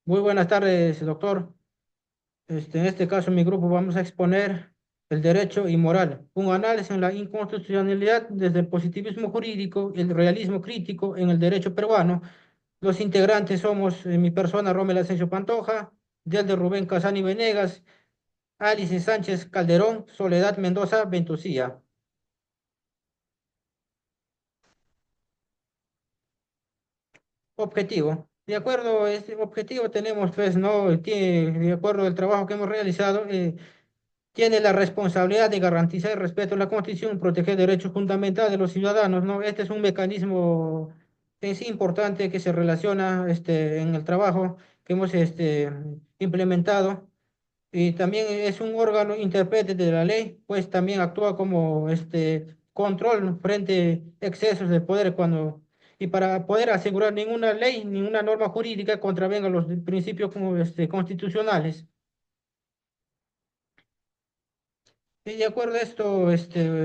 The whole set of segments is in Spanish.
Muy buenas tardes, doctor. En este caso, en mi grupo vamos a exponer el derecho y moral, un análisis en la inconstitucionalidad desde el positivismo jurídico y el realismo crítico en el derecho peruano. Los integrantes somos mi persona, Rommel Asensio Pantoja, del de Rubén Casani Venegas, Alice Sánchez Calderón, Soledad Mendoza Ventosía. Objetivo. De acuerdo a este objetivo tenemos, pues, ¿no? De acuerdo al trabajo que hemos realizado, tiene la responsabilidad de garantizar el respeto a la Constitución y proteger derechos fundamentales de los ciudadanos, ¿no? Este es un mecanismo en sí importante que se relaciona en el trabajo que hemos implementado y también es un órgano intérprete de la ley, pues también actúa como control frente a excesos de poder y para poder asegurar ninguna ley, ninguna norma jurídica contravenga los principios como, constitucionales. Y de acuerdo a esto,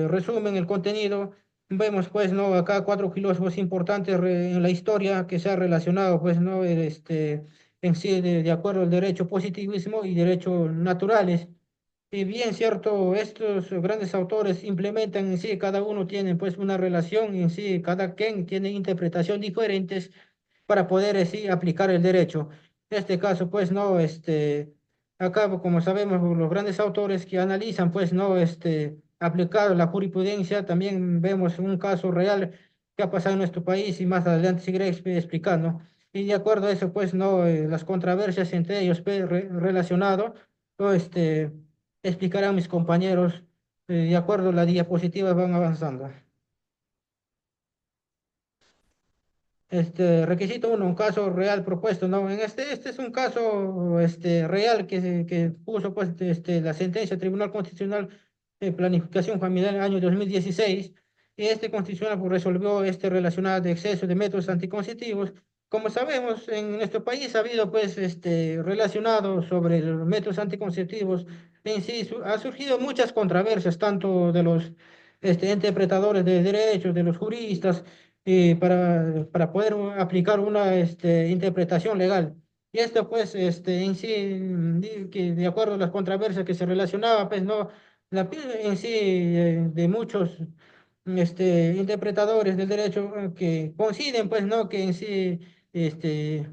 resumen el contenido, vemos pues, ¿no? Acá cuatro filósofos importantes en la historia que se ha relacionado, pues, ¿no? En sí, de acuerdo al derecho positivismo y derechos naturales. Y bien cierto, estos grandes autores implementan en sí, cada uno tiene pues una relación en sí, cada quien tiene interpretación diferentes para poder sí aplicar el derecho. En este caso, pues, no, acá, como sabemos, los grandes autores que analizan, pues, no, aplicado la jurisprudencia, también vemos un caso real que ha pasado en nuestro país y más adelante seguiré explicando. Y de acuerdo a eso, pues, no, las controversias entre ellos pues, relacionado, o explicarán mis compañeros, de acuerdo a la diapositiva van avanzando. Requisito uno, un caso real propuesto, ¿no? Este es un caso real que puso pues, la sentencia del Tribunal Constitucional de Planificación Familiar en el año 2016 y este constitucional pues, resolvió relacionado de exceso de métodos anticonceptivos. Como sabemos, en nuestro país ha habido pues relacionado sobre los métodos anticonceptivos en sí, ha surgido muchas controversias, tanto de los interpretadores de derechos, de los juristas para poder aplicar una interpretación legal. Y esto, pues, en sí, que de acuerdo a las controversias que se relacionaba, pues, no, en sí, de muchos interpretadores del derecho que coinciden, pues, no, que en sí, este,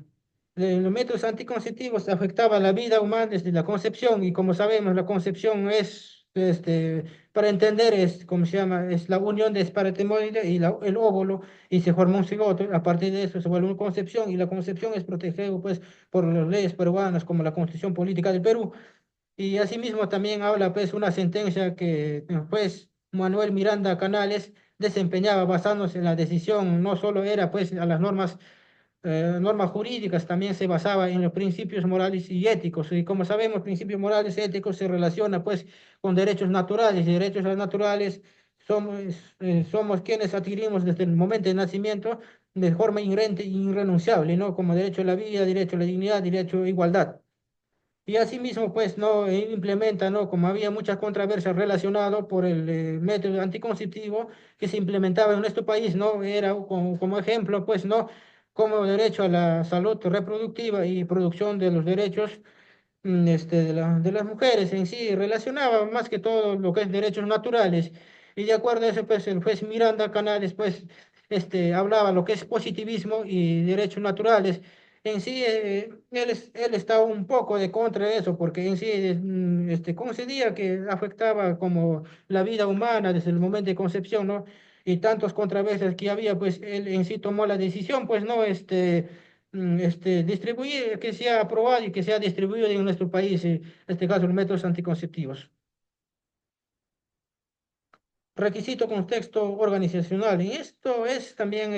los métodos anticonceptivos afectaban la vida humana desde la concepción, y como sabemos, la concepción es, para entender, es, ¿cómo se llama? Es la unión de espermatozoide y el óvulo y se forma un cigoto. A partir de eso se vuelve una concepción y la concepción es protegida pues, por las leyes peruanas como la Constitución Política del Perú. Y asimismo también habla pues una sentencia que pues Manuel Miranda Canales desempeñaba basándose en la decisión, no solo era pues a las normas jurídicas, también se basaba en los principios morales y éticos. Y como sabemos, principios morales y éticos se relacionan pues con derechos naturales y derechos naturales somos, somos quienes adquirimos desde el momento de nacimiento de forma inherente e irrenunciable, ¿no? Como derecho a la vida, derecho a la dignidad, derecho a igualdad. Y asimismo, pues, no implementa, ¿no? Como había muchas controversias relacionadas por el método anticonceptivo que se implementaba en nuestro país, ¿no? Era como ejemplo, pues, ¿no? Como derecho a la salud reproductiva y producción de los derechos de las mujeres en sí, relacionaba más que todo lo que es derechos naturales. Y de acuerdo a eso, pues, el juez Miranda Canales, pues, hablaba lo que es positivismo y derechos naturales. En sí, él estaba un poco de contra de eso, porque en sí concedía que afectaba como la vida humana desde el momento de concepción, ¿no? Y tantos controversias que había, pues él en sí tomó la decisión, pues, ¿no? Distribuir, que sea aprobado y que sea distribuido en nuestro país, en este caso, los métodos anticonceptivos. Requisito contexto organizacional. Y esto es también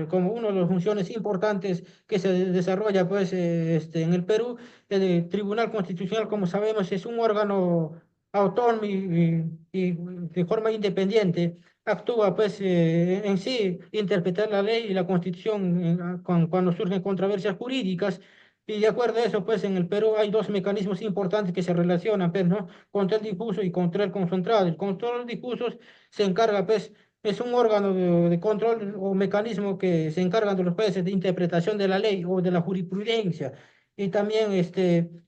como una de las funciones importantes que se desarrolla pues, en el Perú. El Tribunal Constitucional, como sabemos, es un órgano autónomo y de forma independiente. Actúa pues, en sí, interpretar la ley y la Constitución cuando surgen controversias jurídicas. Y de acuerdo a eso, pues en el Perú hay dos mecanismos importantes que se relacionan, pues, ¿no? Control difuso y control concentrado. El control difuso se encarga, pues, es un órgano de control o mecanismo que se encargan de los jueces de interpretación de la ley o de la jurisprudencia. Y también el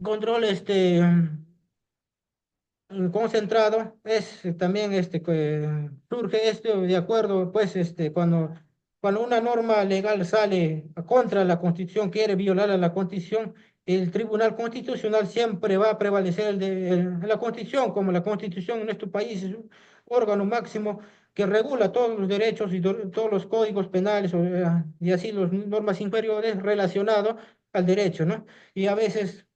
control concentrado es también que surge esto de acuerdo, pues cuando una norma legal sale contra la Constitución, quiere violar a la Constitución, el Tribunal Constitucional siempre va a prevalecer la Constitución, como la Constitución en nuestro país es un órgano máximo que regula todos los derechos y todos los códigos penales y así las normas inferiores relacionados al derecho, ¿no? Y a veces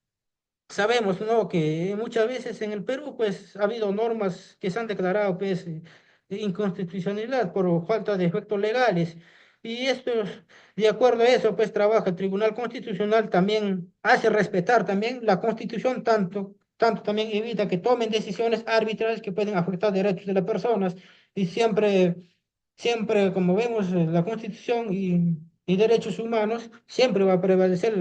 sabemos, ¿no? Que muchas veces en el Perú, pues, ha habido normas que se han declarado, pues, de inconstitucionalidad por falta de efectos legales. Y esto, de acuerdo a eso, pues, trabaja el Tribunal Constitucional, también hace respetar también la Constitución, tanto también evita que tomen decisiones arbitrarias que pueden afectar derechos de las personas. Y siempre, como vemos, la Constitución y derechos humanos, siempre va a prevalecer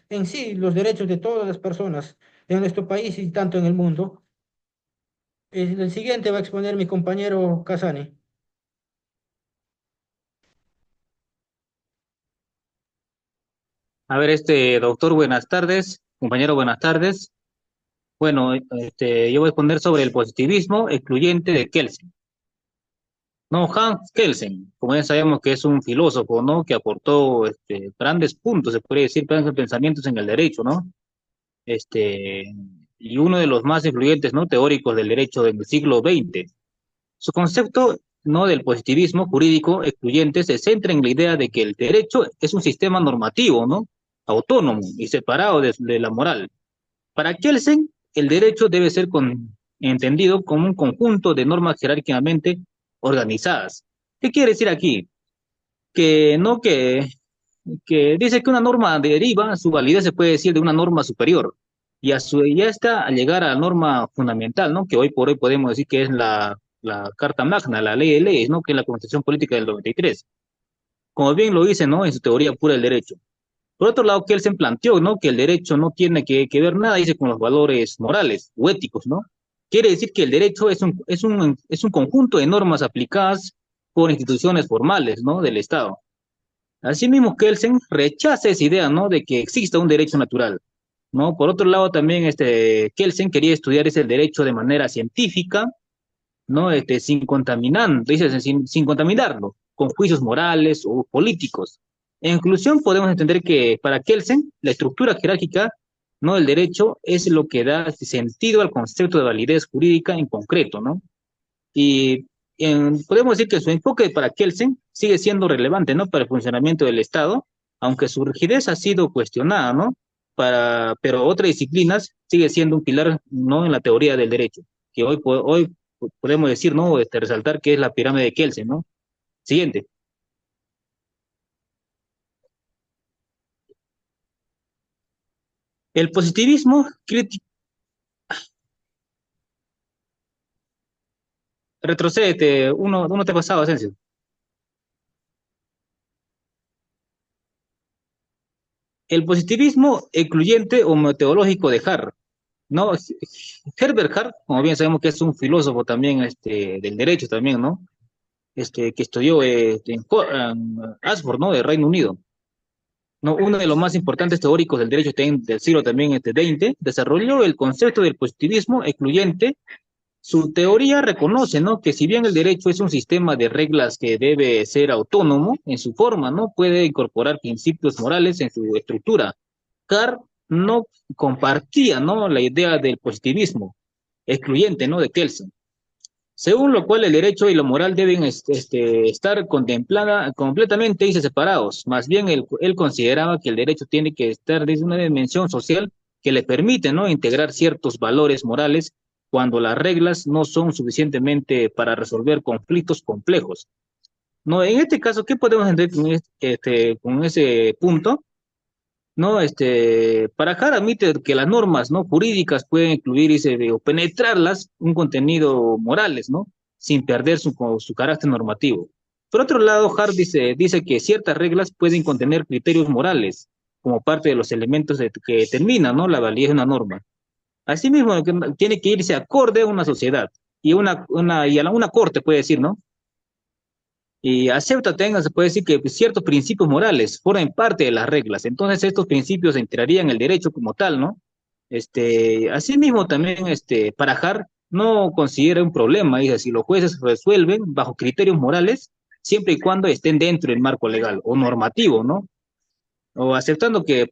en sí los derechos de todas las personas en nuestro país y tanto en el mundo. El siguiente va a exponer mi compañero Casani. A ver, doctor, buenas tardes. Compañero, buenas tardes. Bueno, yo voy a exponer sobre el positivismo excluyente de Kelsen. No, Hans Kelsen, como ya sabemos que es un filósofo, ¿no? Que aportó grandes puntos, se puede decir, grandes pensamientos en el derecho, ¿no? Este, y uno de los más influyentes, ¿no? Teóricos del derecho del siglo XX. Su concepto, ¿no? Del positivismo jurídico excluyente se centra en la idea de que el derecho es un sistema normativo, ¿no? Autónomo y separado de la moral. Para Kelsen, el derecho debe ser entendido como un conjunto de normas jerárquicamente organizadas. ¿Qué quiere decir aquí? Que no que dice que una norma deriva, su validez se puede decir de una norma superior, ya está al llegar a la norma fundamental, ¿no? Que hoy por hoy podemos decir que es la Carta Magna, la ley de leyes, ¿no? Que es la Constitución Política del 93. Como bien lo dice, ¿no? En su teoría pura del derecho. Por otro lado, Kelsen planteó, ¿no? Que el derecho no tiene que ver nada, dice, con los valores morales o éticos, ¿no? Quiere decir que el derecho es un conjunto de normas aplicadas por instituciones formales, ¿no? Del Estado. Asimismo, Kelsen rechaza esa idea, ¿no? De que exista un derecho natural, ¿no? Por otro lado, también Kelsen quería estudiar ese derecho de manera científica, ¿no? Sin contaminarlo con juicios morales o políticos. En conclusión, podemos entender que para Kelsen, la estructura jerárquica, ¿no? del derecho es lo que da sentido al concepto de validez jurídica en concreto, ¿no? Y podemos decir que su enfoque para Kelsen sigue siendo relevante, ¿no? Para el funcionamiento del Estado, aunque su rigidez ha sido cuestionada, ¿no? Pero otras disciplinas sigue siendo un pilar, ¿no? En la teoría del derecho, que hoy podemos decir, ¿no? Resaltar que es la pirámide de Kelsen, ¿no? Siguiente. El positivismo crítico, retrocede, uno te pasaba, Asensio. El positivismo excluyente o metodológico de Hart, ¿no? Herbert Hart, como bien sabemos que es un filósofo también del derecho también, ¿no? Que estudió en Oxford, ¿no? De Reino Unido. ¿No? Uno de los más importantes teóricos del derecho del siglo también XX, desarrolló el concepto del positivismo excluyente. Su teoría reconoce, ¿no? Que si bien el derecho es un sistema de reglas que debe ser autónomo en su forma, ¿no? Puede incorporar principios morales en su estructura. Carr no compartía, ¿no? La idea del positivismo excluyente, ¿no? De Kelsen, según lo cual el derecho y la moral deben estar completamente separados. Más bien, él consideraba que el derecho tiene que estar desde una dimensión social que le permite, ¿no? Integrar ciertos valores morales cuando las reglas no son suficientemente para resolver conflictos complejos. ¿No? En este caso, ¿qué podemos entender con ese punto? ¿No? Para Hart admite que las normas, ¿no? jurídicas pueden incluir o penetrarlas un contenido morales, ¿no? Sin perder su carácter normativo. Por otro lado, Hart dice que ciertas reglas pueden contener criterios morales como parte de los elementos que determinan, ¿no? la validez de una norma. Asimismo, que tiene que irse acorde a una sociedad. una corte, puede decir, ¿no? Y acepta, tenga, se puede decir que ciertos principios morales forman parte de las reglas. Entonces estos principios entrarían en el derecho como tal, ¿no? Asimismo también, Parajar no considera un problema, dice, si los jueces resuelven bajo criterios morales, siempre y cuando estén dentro del marco legal o normativo, ¿no? O aceptando que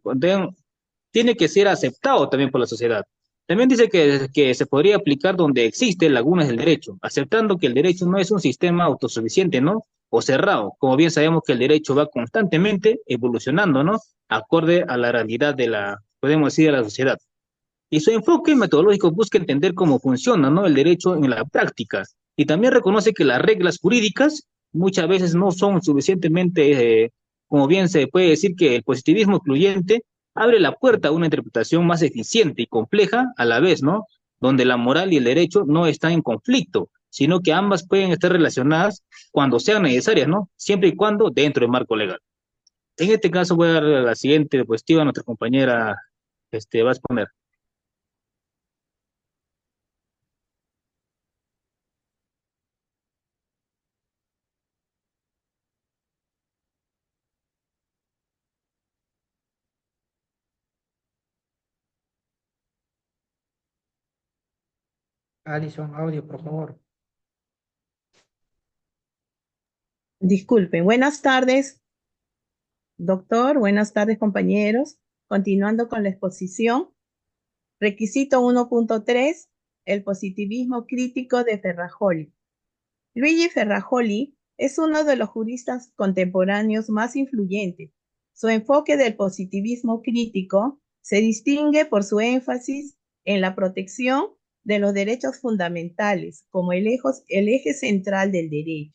tiene que ser aceptado también por la sociedad. También dice que se podría aplicar donde existen lagunas del derecho, aceptando que el derecho no es un sistema autosuficiente, ¿no? O cerrado. Como bien sabemos que el derecho va constantemente evolucionando, ¿no? Acorde a la realidad podemos decir, de la sociedad. Y su enfoque metodológico busca entender cómo funciona, ¿no? El derecho en la práctica. Y también reconoce que las reglas jurídicas muchas veces no son suficientemente, como bien se puede decir que el positivismo excluyente abre la puerta a una interpretación más eficiente y compleja a la vez, ¿no? Donde la moral y el derecho no están en conflicto, sino que ambas pueden estar relacionadas cuando sean necesarias, ¿no? Siempre y cuando dentro del marco legal. En este caso voy a dar la siguiente diapositiva a nuestra compañera, va a exponer. Alison, audio, por favor. Disculpen, buenas tardes, doctor, buenas tardes, compañeros. Continuando con la exposición, requisito 1.3, el positivismo crítico de Ferrajoli. Luigi Ferrajoli es uno de los juristas contemporáneos más influyentes. Su enfoque del positivismo crítico se distingue por su énfasis en la protección de los derechos fundamentales como el eje central del derecho.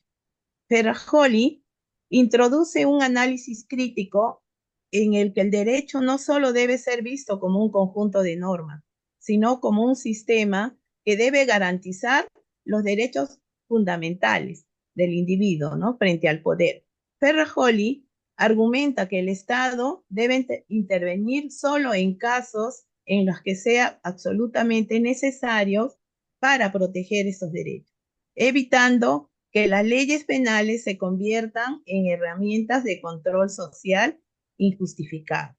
Ferrajoli introduce un análisis crítico en el que el derecho no solo debe ser visto como un conjunto de normas, sino como un sistema que debe garantizar los derechos fundamentales del individuo, ¿no? Frente al poder. Ferrajoli argumenta que el Estado debe intervenir solo en casos en los que sea absolutamente necesario para proteger esos derechos, evitando que las leyes penales se conviertan en herramientas de control social injustificado.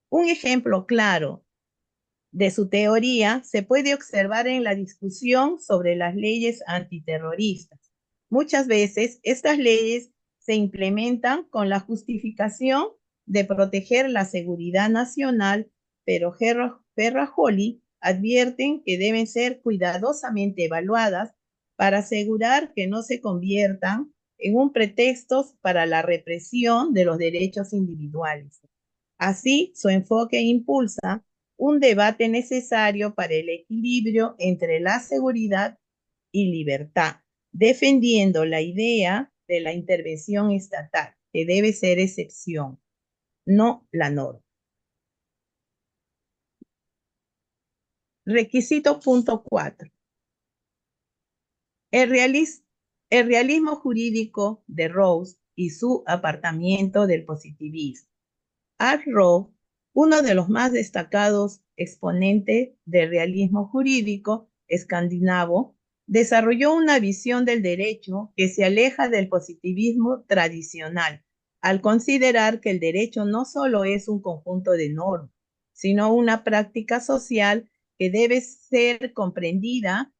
Un ejemplo claro de su teoría se puede observar en la discusión sobre las leyes antiterroristas. Muchas veces estas leyes se implementan con la justificación de proteger la seguridad nacional, pero Ferrajoli advierten que deben ser cuidadosamente evaluadas para asegurar que no se conviertan en un pretexto para la represión de los derechos individuales. Así, su enfoque impulsa un debate necesario para el equilibrio entre la seguridad y libertad, defendiendo la idea de la intervención estatal, que debe ser excepción, no la norma. Requisito punto 4. El realismo jurídico de Rawls y su apartamiento del positivismo. Art Rawls, uno de los más destacados exponentes del realismo jurídico escandinavo, desarrolló una visión del derecho que se aleja del positivismo tradicional, al considerar que el derecho no solo es un conjunto de normas, sino una práctica social que debe ser comprendida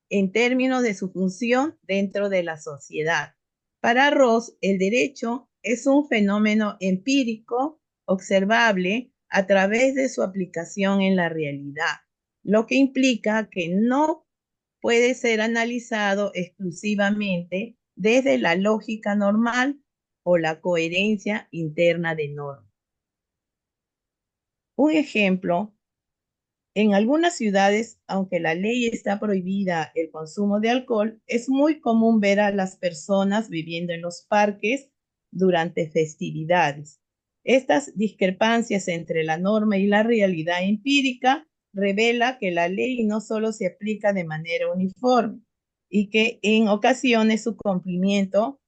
en términos de su función dentro de la sociedad. Para Ross, el derecho es un fenómeno empírico observable a través de su aplicación en la realidad, lo que implica que no puede ser analizado exclusivamente desde la lógica normal o la coherencia interna de normas. Un ejemplo, en algunas ciudades, aunque la ley está prohibida el consumo de alcohol, es muy común ver a las personas viviendo en los parques durante festividades. Estas discrepancias entre la norma y la realidad empírica revela que la ley no solo se aplica de manera uniforme y que en ocasiones su cumplimiento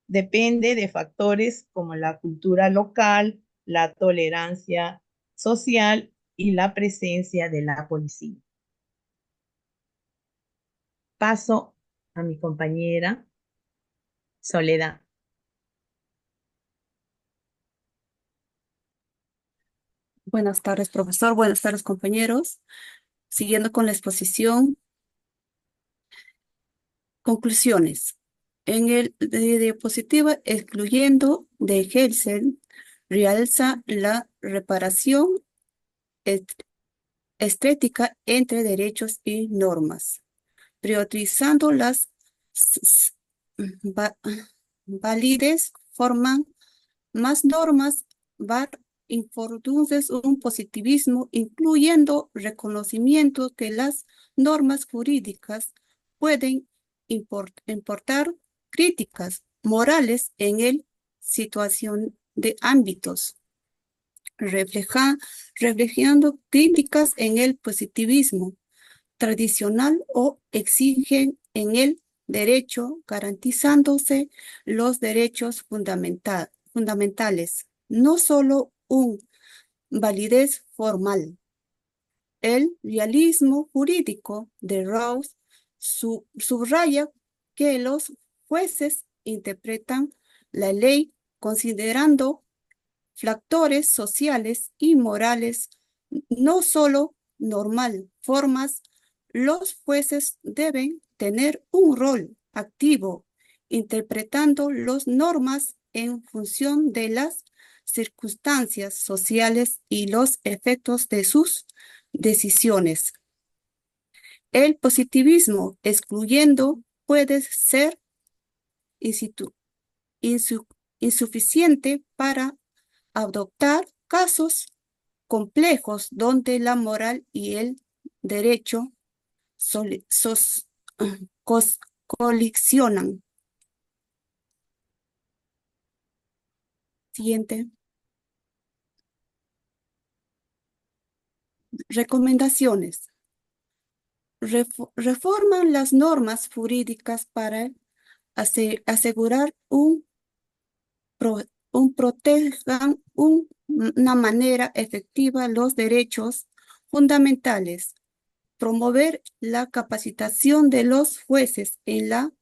depende de factores como la cultura local, la tolerancia social y la presencia de la policía. Paso a mi compañera Soledad. Buenas tardes, profesor. Buenas tardes, compañeros. Siguiendo con la exposición, conclusiones. En el de diapositiva, excluyendo de Helsel, realza la reparación est- estética entre derechos y normas, priorizando las va- válides, forman más normas, var introduces un positivismo, incluyendo reconocimiento que las normas jurídicas pueden importar críticas morales en el situación de ámbitos, reflejando críticas en el positivismo tradicional o exigen en el derecho, garantizándose los derechos fundamentales, no solo un validez formal. El realismo jurídico de Rawls subraya que los jueces interpretan la ley considerando factores sociales y morales, no solo formas. Los jueces deben tener un rol activo interpretando las normas en función de las circunstancias sociales y los efectos de sus decisiones. El positivismo excluyendo puede ser insuficiente para adoptar casos complejos donde la moral y el derecho colisionan. Siguiente. Recomendaciones. Reforman las normas jurídicas para asegurar protejan una manera efectiva los derechos fundamentales, promover la capacitación de los jueces en la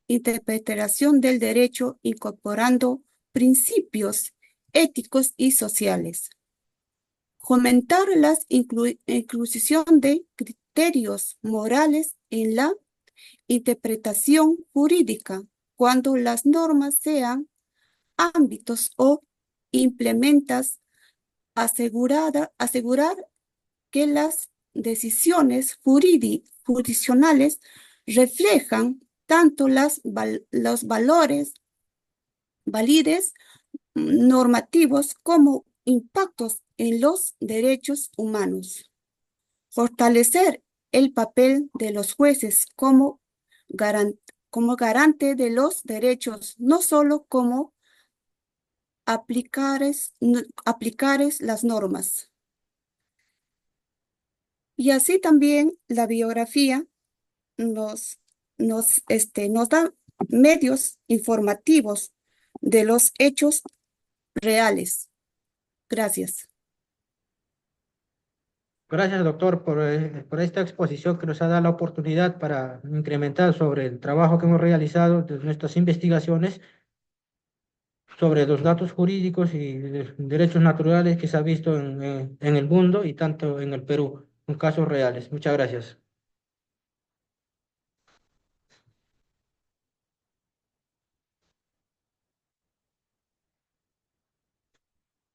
interpretación del derecho incorporando principios éticos y sociales, fomentar la inclusión de criterios morales en la interpretación jurídica cuando las normas sean ámbitos o implementas, asegurar que las decisiones jurisdiccionales reflejan tanto los valores valides normativos como impactos en los derechos humanos. Fortalecer el papel de los jueces como garante de los derechos, no solo como aplicares las normas. Y así también la biografía nos da medios informativos de los hechos reales. Gracias. Gracias, doctor, por esta exposición que nos ha dado la oportunidad para incrementar sobre el trabajo que hemos realizado de nuestras investigaciones sobre los datos jurídicos y derechos naturales que se ha visto en el mundo y tanto en el Perú, con casos reales. Muchas gracias.